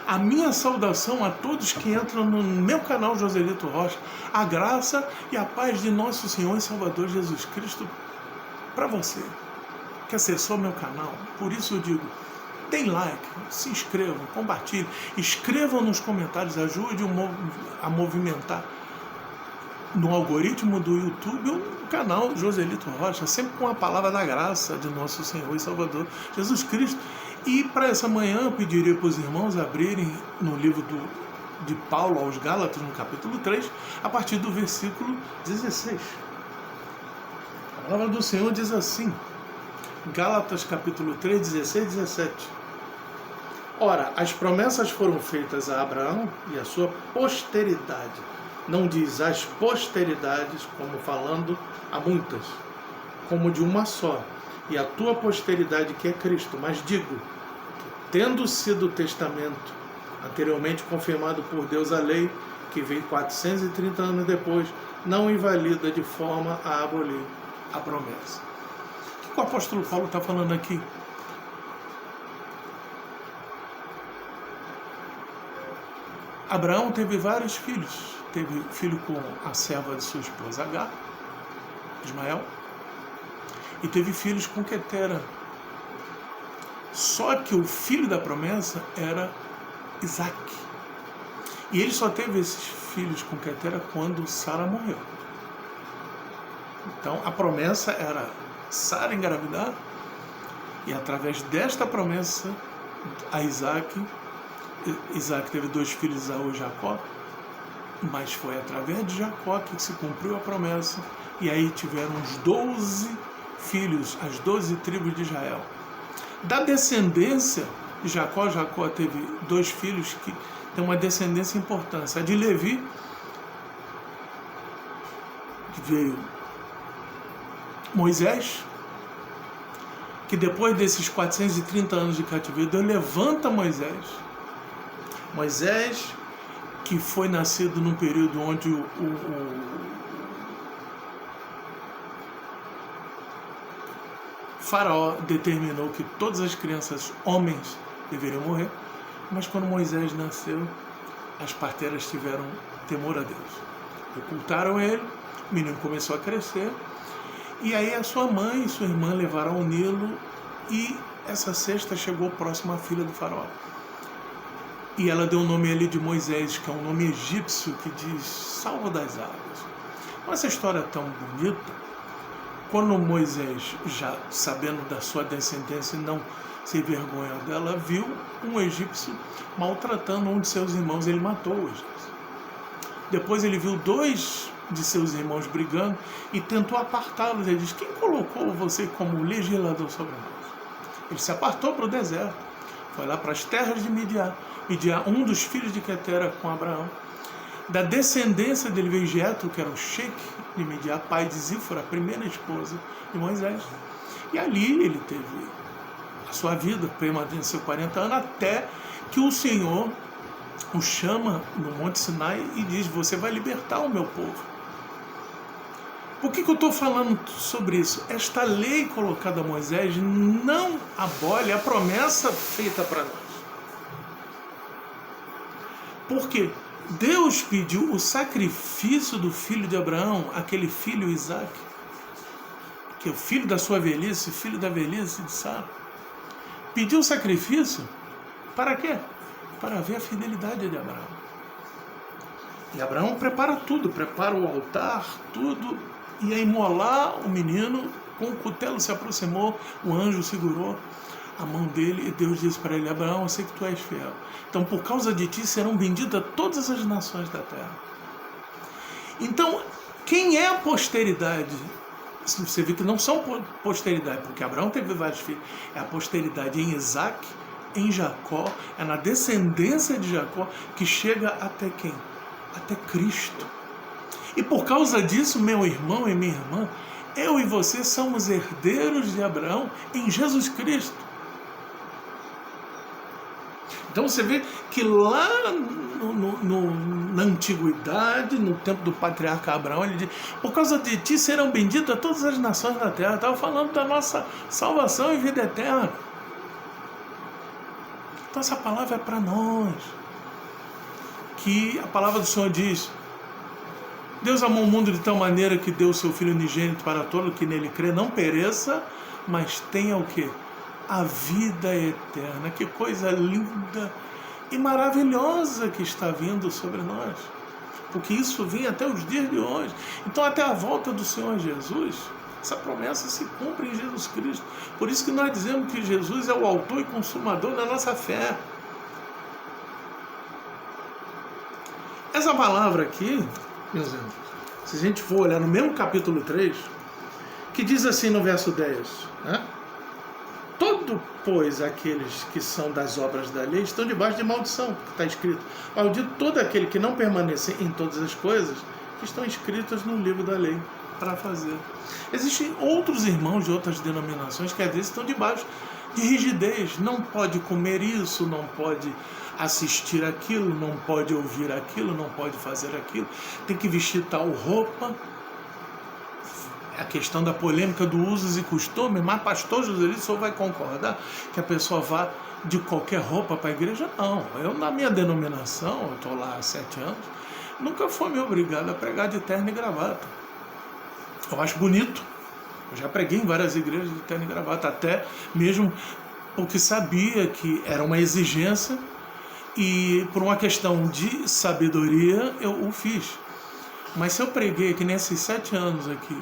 A minha saudação a todos que entram no meu canal Joselito Rocha. A graça e a paz de nosso Senhor e Salvador Jesus Cristo para você que acessou meu canal. Por isso eu digo, deem like, se inscrevam, compartilhem, escrevam nos comentários, ajude a movimentar no algoritmo do YouTube o canal Joselito Rocha, sempre com a palavra da graça de nosso Senhor e Salvador Jesus Cristo. E para essa manhã eu pediria para os irmãos abrirem no livro de Paulo aos Gálatas, no capítulo 3, a partir do versículo 16. A palavra do Senhor diz assim, Gálatas capítulo 3, 16 e 17. Ora, as promessas foram feitas a Abraão e a sua posteridade. Não diz as posteridades, como falando a muitas, como de uma só, e a tua posteridade que é Cristo. Mas digo, tendo sido o testamento anteriormente confirmado por Deus, a lei, que veio 430 anos depois, não invalida de forma a abolir a promessa. O que o apóstolo Paulo está falando aqui? Abraão teve vários filhos. Teve filho com a serva de sua esposa Agar, Ismael, e teve filhos com Quetera. Só que o filho da promessa era Isaac. E ele só teve esses filhos com Quetera quando Sara morreu. Então a promessa era Sara engravidar, e através desta promessa a Isaac teve 2 filhos, Esaú e Jacó, mas foi através de Jacó que se cumpriu a promessa, e aí tiveram os 12 filhos, as 12 tribos de Israel. Da descendência de Jacó teve 2 filhos que tem uma descendência importante, a de Levi, que veio Moisés, que depois desses 430 anos de cativeiro, Deus levanta Moisés, que foi nascido num período onde o faraó determinou que todas as crianças homens deveriam morrer, mas quando Moisés nasceu, as parteiras tiveram temor a Deus. Ocultaram ele, o menino começou a crescer, e aí a sua mãe e sua irmã levaram ao Nilo, e essa cesta chegou próxima à filha do faraó. E ela deu o nome ali de Moisés, que é um nome egípcio que diz salvo das águas. Essa história é tão bonita, quando Moisés, já sabendo da sua descendência e não se envergonhou dela, viu um egípcio maltratando um de seus irmãos, ele matou o egípcio. Depois ele viu 2 de seus irmãos brigando e tentou apartá-los. Ele diz, quem colocou você como legislador sobre nós? Ele se apartou para o deserto, foi lá para as terras de Midian, um dos filhos de Quetera com Abraão. Da descendência dele veio Jetro, que era o sheik de Midian, pai de Zífora, a primeira esposa de Moisés. E ali ele teve a sua vida, permaneceu 40 anos, até que o Senhor o chama no Monte Sinai e diz, você vai libertar o meu povo. Por que eu estou falando sobre isso? Esta lei colocada a Moisés não abole a promessa feita para nós. Porque Deus pediu o sacrifício do filho de Abraão, aquele filho Isaac, que é o filho da sua velhice, filho da velhice de Sara. Pediu o sacrifício para quê? Para ver a fidelidade de Abraão. E Abraão prepara tudo, prepara o altar, tudo, e a imolar o menino, com o cutelo se aproximou, o anjo segurou a mão dele e Deus disse para ele, Abraão, eu sei que tu és fiel. Então, por causa de ti serão benditas todas as nações da terra. Então, quem é a posteridade? Você vê que não são posteridade, porque Abraão teve vários filhos. É a posteridade em Isaac, em Jacó, é na descendência de Jacó que chega até quem? Até Cristo. E por causa disso, meu irmão e minha irmã, eu e você somos herdeiros de Abraão em Jesus Cristo. Então você vê que lá na antiguidade, no tempo do patriarca Abraão, ele diz, por causa de ti serão benditas todas as nações da terra. Estava falando da nossa salvação e vida eterna. Então essa palavra é para nós. Que a palavra do Senhor diz: Deus amou o mundo de tal maneira que deu o seu Filho unigênito para todo que nele crê, não pereça, mas tenha o quê? A vida eterna. Que coisa linda e maravilhosa que está vindo sobre nós. Porque isso vem até os dias de hoje. Então até a volta do Senhor Jesus, essa promessa se cumpre em Jesus Cristo. Por isso que nós dizemos que Jesus é o autor e consumador da nossa fé. Essa palavra aqui, meus irmãos, se a gente for olhar no mesmo capítulo 3, que diz assim no verso 10, né? Todo, pois, aqueles que são das obras da lei estão debaixo de maldição, que está escrito: maldito todo aquele que não permanece em todas as coisas que estão escritas no livro da lei para fazer. Existem outros irmãos de outras denominações que às vezes estão debaixo de rigidez. Não pode comer isso, não pode assistir aquilo, não pode ouvir aquilo, não pode fazer aquilo, tem que vestir tal roupa. A questão da polêmica do usos e costumes, mas pastor José, o senhor vai concordar que a pessoa vá de qualquer roupa para a igreja? Não, eu na minha denominação, eu estou lá há 7 anos, nunca fui me obrigado a pregar de terno e gravata. Eu acho bonito, eu já preguei em várias igrejas de terno e gravata, até mesmo porque sabia que era uma exigência e por uma questão de sabedoria eu o fiz. Mas se eu preguei aqui nesses 7 anos aqui,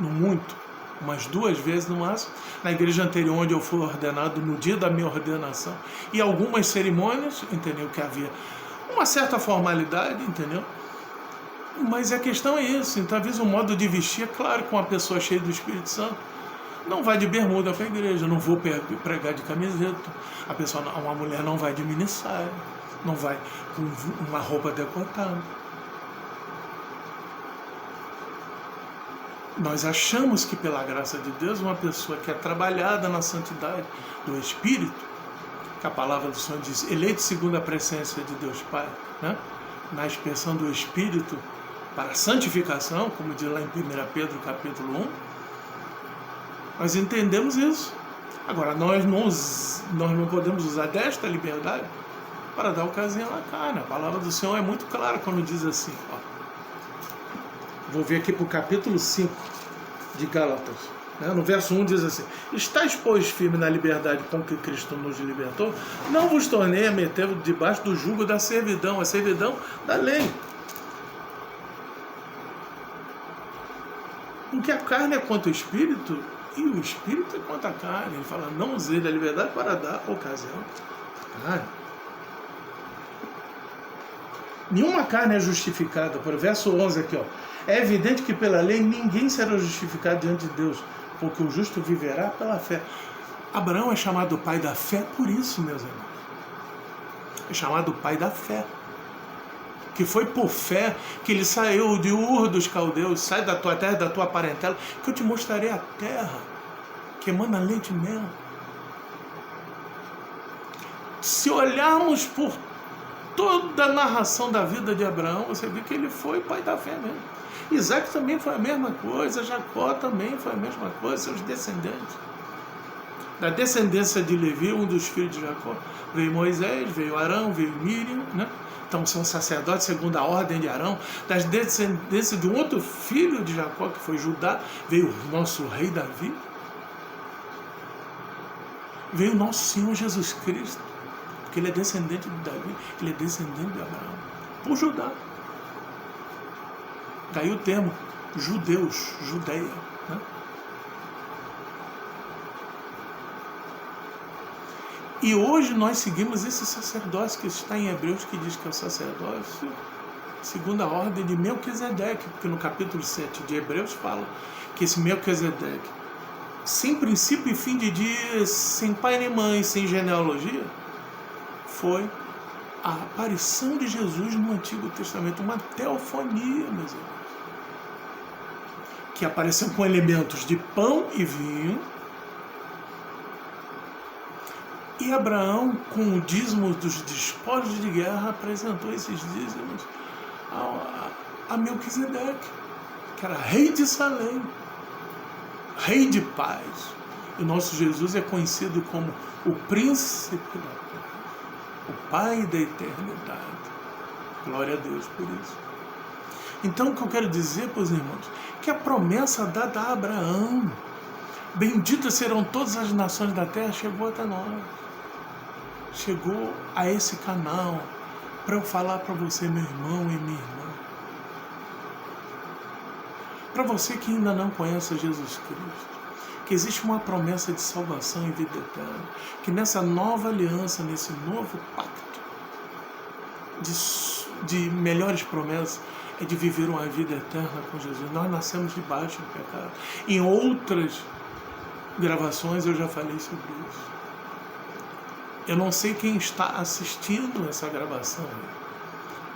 no muito, umas 2 vezes no máximo, na igreja anterior onde eu fui ordenado no dia da minha ordenação, e algumas cerimônias, entendeu, que havia uma certa formalidade, entendeu, mas a questão é isso. Então às vezes o modo de vestir, é claro, com uma pessoa cheia do Espírito Santo, não vai de bermuda para a igreja, não vou pregar de camiseta, a pessoa, uma mulher não vai de mini saia, não vai com uma roupa decotada. Nós achamos que pela graça de Deus, uma pessoa que é trabalhada na santidade do Espírito, que a palavra do Senhor diz, eleito segundo a presciência de Deus Pai, né? Na expressão do Espírito para a santificação, como diz lá em 1 Pedro capítulo 1, nós entendemos isso. Agora, nós não podemos usar desta liberdade para dar ocasião à carne. A palavra do Senhor é muito clara quando diz assim, ó. Vou ver aqui para o capítulo 5 de Gálatas. Né? No verso 1 diz assim: estáis, pois, firme na liberdade com que Cristo nos libertou, não vos tornei a meter debaixo do jugo da servidão, a servidão da lei. Porque a carne é contra o Espírito e o Espírito é contra a carne. Ele fala, não usei da liberdade para dar ocasião à carne. Nenhuma carne é justificada. Por verso 11 aqui, ó. É evidente que pela lei ninguém será justificado diante de Deus, porque o justo viverá pela fé. Abraão é chamado pai da fé por isso, meus irmãos. É chamado pai da fé. Que foi por fé que ele saiu de Ur dos Caldeus, sai da tua terra, da tua parentela, que eu te mostrarei a terra que emana leite e mel. Se olharmos por toda a narração da vida de Abraão, você vê que ele foi pai da fé mesmo. Isaac também foi a mesma coisa, Jacó também foi a mesma coisa, seus descendentes. Da descendência de Levi, um dos filhos de Jacó, veio Moisés, veio Arão, veio Míriam, né? Então são sacerdotes segundo a ordem de Arão. Das descendências de um outro filho de Jacó, que foi Judá, veio o nosso rei Davi. Veio o nosso Senhor Jesus Cristo, porque ele é descendente de Davi, ele é descendente de Abraão, por Judá. Daí o termo judeus, Judeia. Né? E hoje nós seguimos esse sacerdócio que está em Hebreus, que diz que é o sacerdócio segundo a ordem de Melquisedeque, porque no capítulo 7 de Hebreus fala que esse Melquisedeque, sem princípio e fim de dias, sem pai nem mãe, sem genealogia, foi a aparição de Jesus no Antigo Testamento, uma teofonia, meus irmãos, que apareceu com elementos de pão e vinho, e Abraão, com o dízimo dos despojos de guerra, apresentou esses dízimos a Melquisedeque, que era rei de Salém, rei de paz. E o nosso Jesus é conhecido como o príncipe da paz. o Pai da eternidade. Glória a Deus por isso. Então, o que eu quero dizer para os irmãos, que a promessa dada a Abraão, benditas serão todas as nações da terra, chegou até nós. Chegou a esse canal para eu falar para você, meu irmão e minha irmã. Para você que ainda não conhece Jesus Cristo, que existe uma promessa de salvação e vida eterna, que nessa nova aliança, nesse novo pacto de melhores promessas, é de viver uma vida eterna com Jesus. Nós nascemos debaixo do pecado. Em outras gravações eu já falei sobre isso. Eu não sei quem está assistindo essa gravação.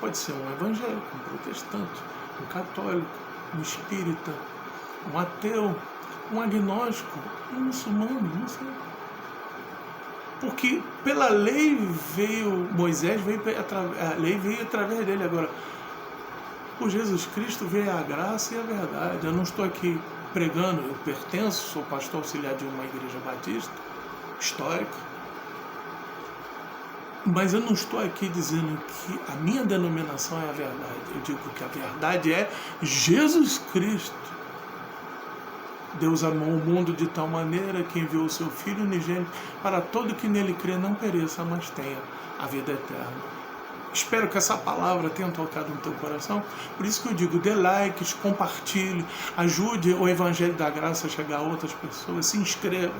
Pode ser um evangélico, um protestante, um católico, um espírita, um ateu, um agnóstico, um muçulmano, não sei. Porque pela lei veio, a lei veio através dele. Agora, por Jesus Cristo veio a graça e a verdade. Eu não estou aqui pregando, eu pertenço, sou pastor auxiliar de uma igreja batista, histórica, mas eu não estou aqui dizendo que a minha denominação é a verdade. Eu digo que a verdade é Jesus Cristo. Deus amou o mundo de tal maneira que enviou o seu Filho unigênito para todo que nele crê não pereça, mas tenha a vida eterna. Espero que essa palavra tenha tocado no teu coração. Por isso que eu digo, dê likes, compartilhe, ajude o Evangelho da Graça a chegar a outras pessoas, se inscreva.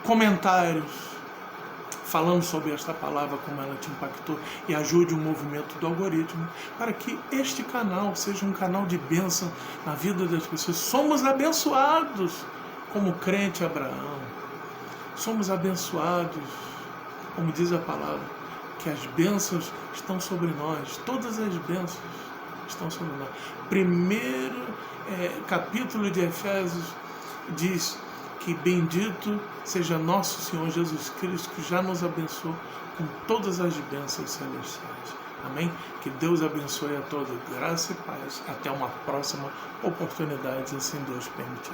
Comentários falando sobre esta palavra, como ela te impactou, e ajude o movimento do algoritmo para que este canal seja um canal de bênção na vida das pessoas. Somos abençoados como crente Abraão. Somos abençoados, como diz a palavra, que as bênçãos estão sobre nós. Todas as bênçãos estão sobre nós. Primeiro capítulo de Efésios diz que bendito seja nosso Senhor Jesus Cristo, que já nos abençoou com todas as bênçãos celestiais. Amém? Que Deus abençoe a todos. Graça e paz. Até uma próxima oportunidade, assim Deus permitir.